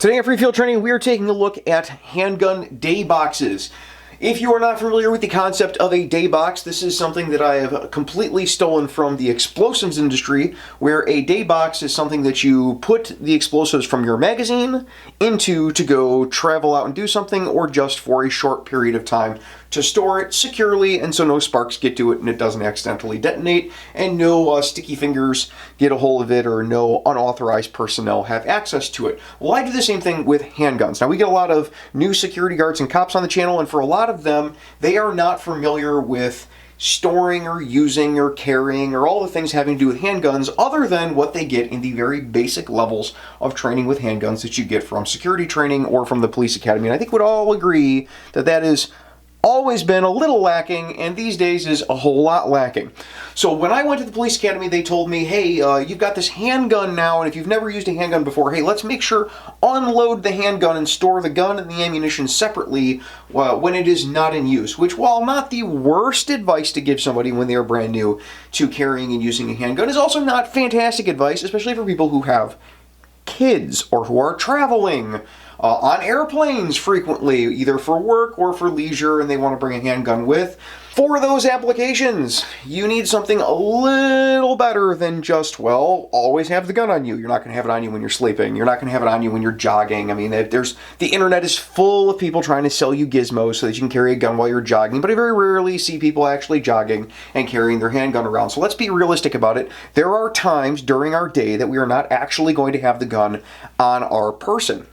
Today at Free Field Training, we are taking a look at handgun day boxes. If you are not familiar with the concept of a day box, this is something that I have completely stolen from the explosives industry, where a day box is something that you put the explosives from your magazine into to go travel out and do something, or just for a short period of time to store it securely and so no sparks get to it and it doesn't accidentally detonate and no sticky fingers get a hold of it or no unauthorized personnel have access to it. Well, I do the same thing with handguns. Now, we get a lot of new security guards and cops on the channel, and for a lot of them, they are not familiar with storing or using or carrying or all the things having to do with handguns other than what they get in the very basic levels of training with handguns that you get from security training or from the police academy. And I think we'd all agree that that is always been a little lacking, and these days is a whole lot lacking. So when I went to the police academy, they told me, hey, you've got this handgun now, and if you've never used a handgun before, hey, let's make sure unload the handgun and store the gun and the ammunition separately when it is not in use. Which, while not the worst advice to give somebody when they are brand new to carrying and using a handgun, is also not fantastic advice, especially for people who have kids or who are traveling on airplanes frequently, either for work or for leisure, and they want to bring a handgun with. For those applications, you need something a little better than just, well, always have the gun on you. You're not going to have it on you when you're sleeping. You're not going to have it on you when you're jogging. I mean, the internet is full of people trying to sell you gizmos so that you can carry a gun while you're jogging, but I very rarely see people actually jogging and carrying their handgun around. So let's be realistic about it. There are times during our day that we are not actually going to have the gun on our person.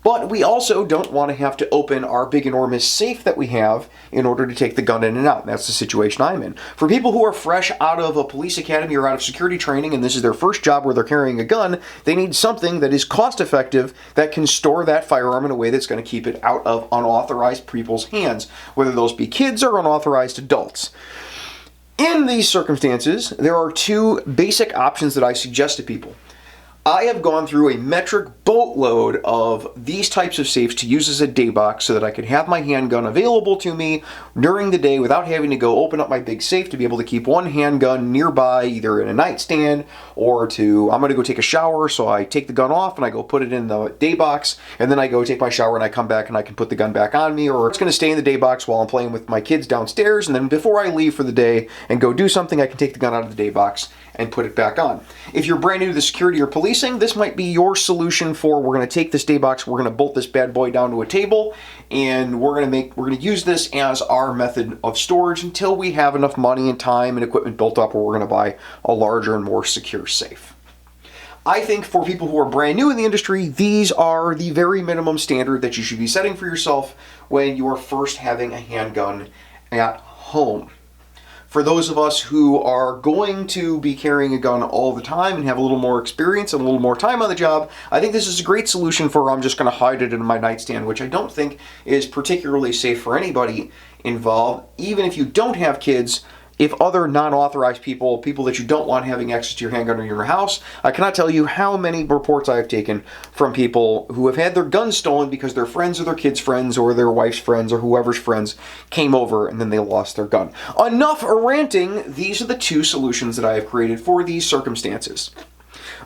But we also don't want to have to open our big enormous safe that we have in order to take the gun in and out. And that's the situation I'm in. For people who are fresh out of a police academy or out of security training, and this is their first job where they're carrying a gun, they need something that is cost effective that can store that firearm in a way that's going to keep it out of unauthorized people's hands, whether those be kids or unauthorized adults. In these circumstances, there are two basic options that I suggest to people. I have gone through a metric boatload of these types of safes to use as a day box so that I could have my handgun available to me during the day without having to go open up my big safe, to be able to keep one handgun nearby, either in a nightstand or I'm going to go take a shower, so I take the gun off and I go put it in the day box, and then I go take my shower and I come back and I can put the gun back on me, or it's going to stay in the day box while I'm playing with my kids downstairs, and then before I leave for the day and go do something, I can take the gun out of the day box and put it back on. If you're brand new to the security or policing, this might be your solution for, we're going to take this day box, we're going to bolt this bad boy down to a table, and we're going to use this as our method of storage until we have enough money and time and equipment built up where we're going to buy a larger and more secure safe. I think for people who are brand new in the industry, these are the very minimum standard that you should be setting for yourself when you are first having a handgun at home. For those of us who are going to be carrying a gun all the time and have a little more experience and a little more time on the job, I think this is a great solution for, I'm just going to hide it in my nightstand, which I don't think is particularly safe for anybody involved. Even if you don't have kids, if other non-authorized people that you don't want having access to your handgun in your house, I cannot tell you how many reports I have taken from people who have had their guns stolen because their friends or their kids' friends or their wife's friends or whoever's friends came over and then they lost their gun. Enough ranting. These are the two solutions that I have created for these circumstances.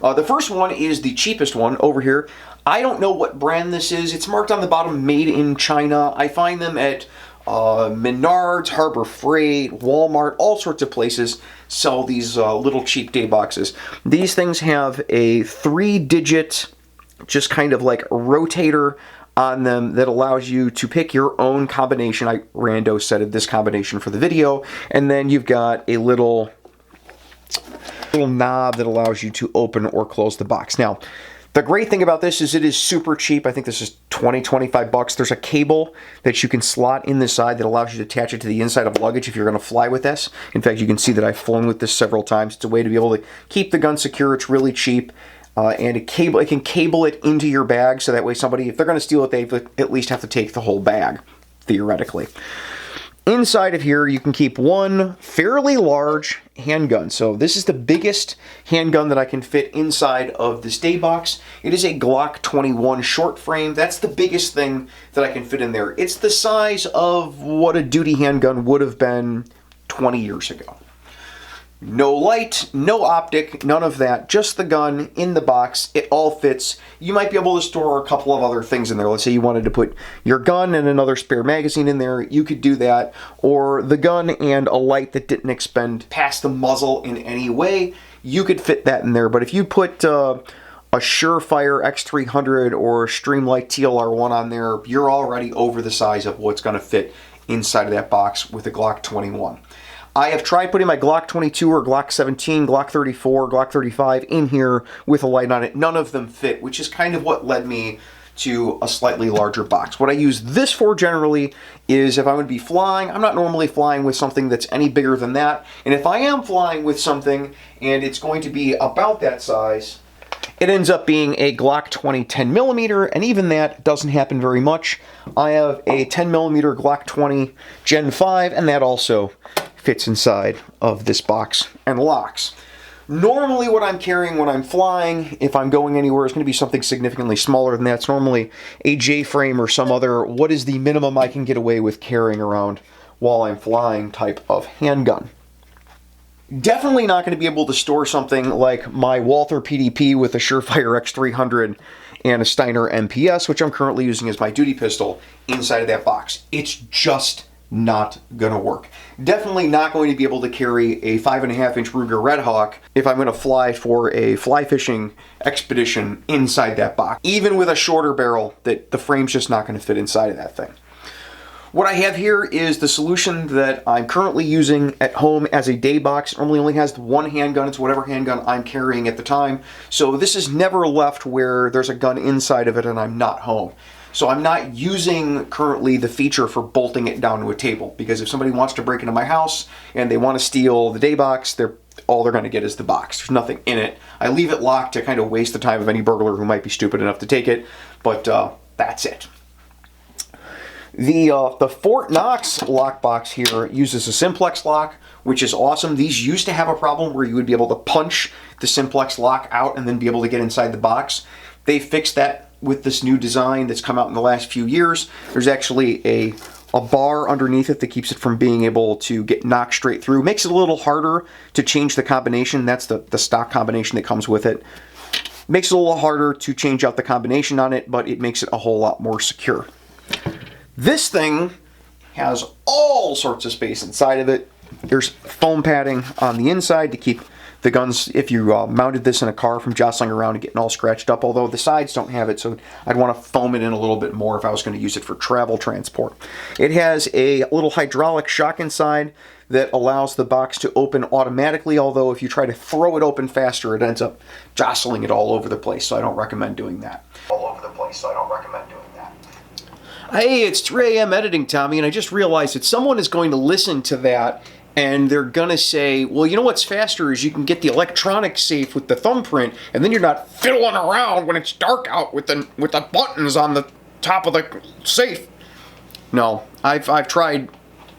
The first one is the cheapest one over here. I don't know what brand this is. It's marked on the bottom, made in China. I find them at Menards, Harbor Freight, Walmart, all sorts of places sell these little cheap day boxes. These things have a 3-digit, just kind of like rotator on them that allows you to pick your own combination. I rando setted this combination for the video, and then you've got a little knob that allows you to open or close the box. Now, the great thing about this is it is super cheap. I think this is 25 bucks. There's a cable that you can slot in the side that allows you to attach it to the inside of luggage if you're going to fly with this. In fact, you can see that I've flown with this several times. It's a way to be able to keep the gun secure. It's really cheap. And it can cable it into your bag, so that way somebody, if they're going to steal it, they at least have to take the whole bag, theoretically. Inside of here, you can keep one fairly large handgun. So this is the biggest handgun that I can fit inside of this day box. It is a Glock 21 short frame. That's the biggest thing that I can fit in there. It's the size of what a duty handgun would have been 20 years ago. No light, no optic, none of that. Just the gun in the box. It all fits. You might be able to store a couple of other things in there. Let's say you wanted to put your gun and another spare magazine in there. You could do that. Or the gun and a light that didn't expend past the muzzle in any way. You could fit that in there. But if you put a Surefire X300 or Streamlight TLR1 on there, you're already over the size of what's going to fit inside of that box with a Glock 21. I have tried putting my Glock 22 or Glock 17, Glock 34, Glock 35 in here with a light on it. None of them fit, which is kind of what led me to a slightly larger box. What I use this for generally is if I'm going to be flying, I'm not normally flying with something that's any bigger than that. And if I am flying with something and it's going to be about that size, it ends up being a Glock 20 10mm, and even that doesn't happen very much. I have a 10mm Glock 20 Gen 5, and that also fits inside of this box and locks. Normally what I'm carrying when I'm flying, if I'm going anywhere, is going to be something significantly smaller than that. It's normally a J-frame or some other, what is the minimum I can get away with carrying around while I'm flying type of handgun. Definitely not going to be able to store something like my Walther PDP with a Surefire X300 and a Steiner MPS, which I'm currently using as my duty pistol, inside of that box. It's just not gonna work. Definitely not going to be able to carry a 5.5-inch Ruger Red Hawk if I'm gonna fly for a fly fishing expedition inside that box. Even with a shorter barrel, that the frame's just not gonna fit inside of that thing. What I have here is the solution that I'm currently using at home as a day box. It normally only has one handgun. It's whatever handgun I'm carrying at the time. So this is never left where there's a gun inside of it and I'm not home. So I'm not using currently the feature for bolting it down to a table, because if somebody wants to break into my house and they want to steal the day box, all they're going to get is the box. There's nothing in it. I leave it locked to kind of waste the time of any burglar who might be stupid enough to take it, but that's it. The Fort Knox lockbox here uses a simplex lock, which is awesome. These used to have a problem where you would be able to punch the simplex lock out and then be able to get inside the box. They fixed that with this new design that's come out in the last few years. There's actually a bar underneath it that keeps it from being able to get knocked straight through. Makes it a little harder to change the combination. That's the stock combination that comes with it. Makes it a little harder to change out the combination on it, but it makes it a whole lot more secure. This thing has all sorts of space inside of it. There's foam padding on the inside to keep the guns, if you mounted this in a car, from jostling around and getting all scratched up, although the sides don't have it, so I'd want to foam it in a little bit more if I was going to use it for travel transport. It has a little hydraulic shock inside that allows the box to open automatically, although if you try to throw it open faster, it ends up jostling it all over the place, so I don't recommend doing that. Hey, it's 3 a.m. editing, Tommy, and I just realized that someone is going to listen to that and they're gonna say, well, you know what's faster is you can get the electronic safe with the thumbprint, and then you're not fiddling around when it's dark out with the buttons on the top of the safe. No, I've tried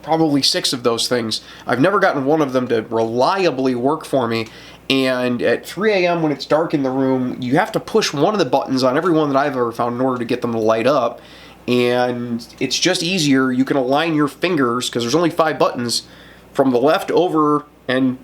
probably 6 of those things. I've never gotten one of them to reliably work for me. And at 3 a.m. when it's dark in the room, you have to push one of the buttons on every one that I've ever found in order to get them to light up. And it's just easier. You can align your fingers, because there's only 5 buttons, from the left over and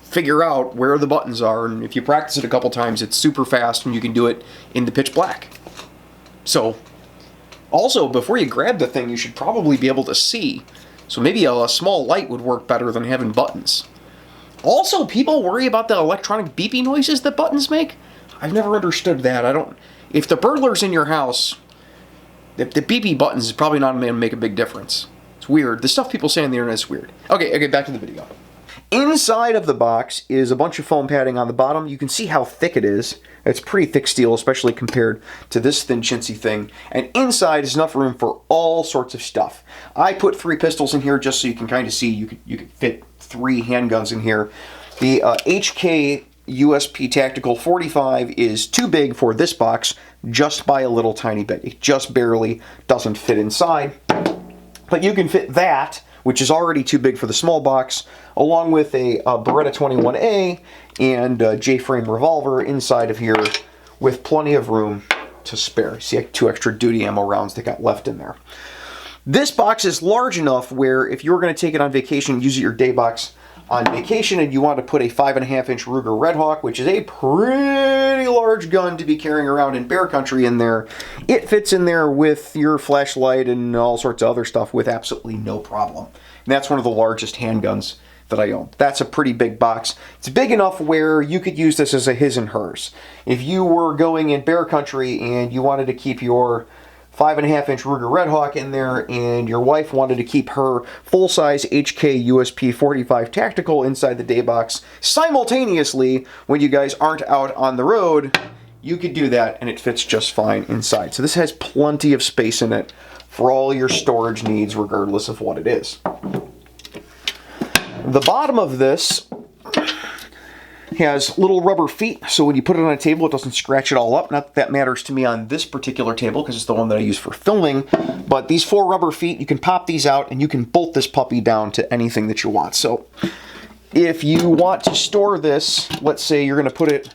figure out where the buttons are. And if you practice it a couple times, it's super fast and you can do it in the pitch black. So, also, before you grab the thing, you should probably be able to see. So maybe a small light would work better than having buttons. Also, people worry about the electronic beeping noises that buttons make. I've never understood that. If the burglar's in your house, the beepy buttons is probably not going to make a big difference. It's weird. The stuff people say on the internet is weird. Okay, back to the video. Inside of the box is a bunch of foam padding on the bottom. You can see how thick it is. It's pretty thick steel, especially compared to this thin chintzy thing. And inside is enough room for all sorts of stuff. I put 3 pistols in here just so you can kind of see you could fit 3 handguns in here. The HK USP Tactical 45 is too big for this box just by a little tiny bit. It just barely doesn't fit inside. But you can fit that, which is already too big for the small box, along with a Beretta 21A and a J-frame revolver inside of here with plenty of room to spare. See, 2 extra duty ammo rounds that got left in there. This box is large enough where if you were going to take it on vacation and use it your day box, on vacation and you want to put a 5.5-inch Ruger Red Hawk, which is a pretty large gun to be carrying around in bear country in there, it fits in there with your flashlight and all sorts of other stuff with absolutely no problem. And that's one of the largest handguns that I own. That's a pretty big box. It's big enough where you could use this as a his and hers. If you were going in bear country and you wanted to keep your 5.5-inch Ruger Red Hawk in there and your wife wanted to keep her full-size HK USP 45 Tactical inside the day box simultaneously when you guys aren't out on the road, you could do that and it fits just fine inside. So this has plenty of space in it for all your storage needs regardless of what it is. The bottom of this has little rubber feet, so when you put it on a table, it doesn't scratch it all up. Not that that matters to me on this particular table, because it's the one that I use for filming, but these 4 rubber feet, you can pop these out, and you can bolt this puppy down to anything that you want. So if you want to store this, let's say you're going to put it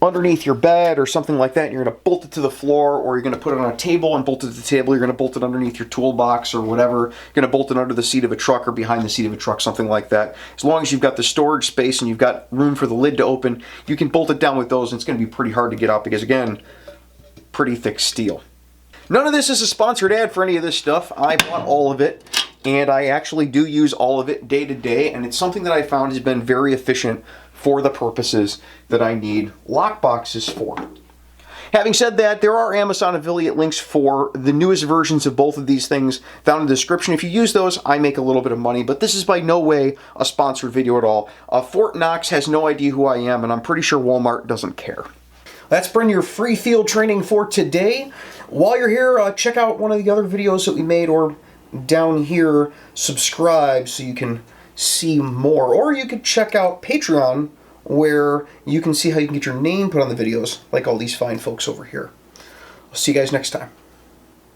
underneath your bed or something like that, and you're going to bolt it to the floor, or you're going to put it on a table and bolt it to the table, you're going to bolt it underneath your toolbox or whatever, you're going to bolt it under the seat of a truck or behind the seat of a truck, something like that. As long as you've got the storage space and you've got room for the lid to open, you can bolt it down with those, and it's going to be pretty hard to get out because, again, pretty thick steel. None of this is a sponsored ad for any of this stuff. I bought all of it, and I actually do use all of it day to day, and it's something that I found has been very efficient for the purposes that I need lock boxes for. Having said that, there are Amazon affiliate links for the newest versions of both of these things down in the description. If you use those, I make a little bit of money, but this is by no way a sponsored video at all. Fort Knox has no idea who I am, and I'm pretty sure Walmart doesn't care. That's been your free field training for today. While you're here, check out one of the other videos that we made, or down here, subscribe so you can see more. Or you could check out Patreon, where you can see how you can get your name put on the videos, like all these fine folks over here. I'll see you guys next time.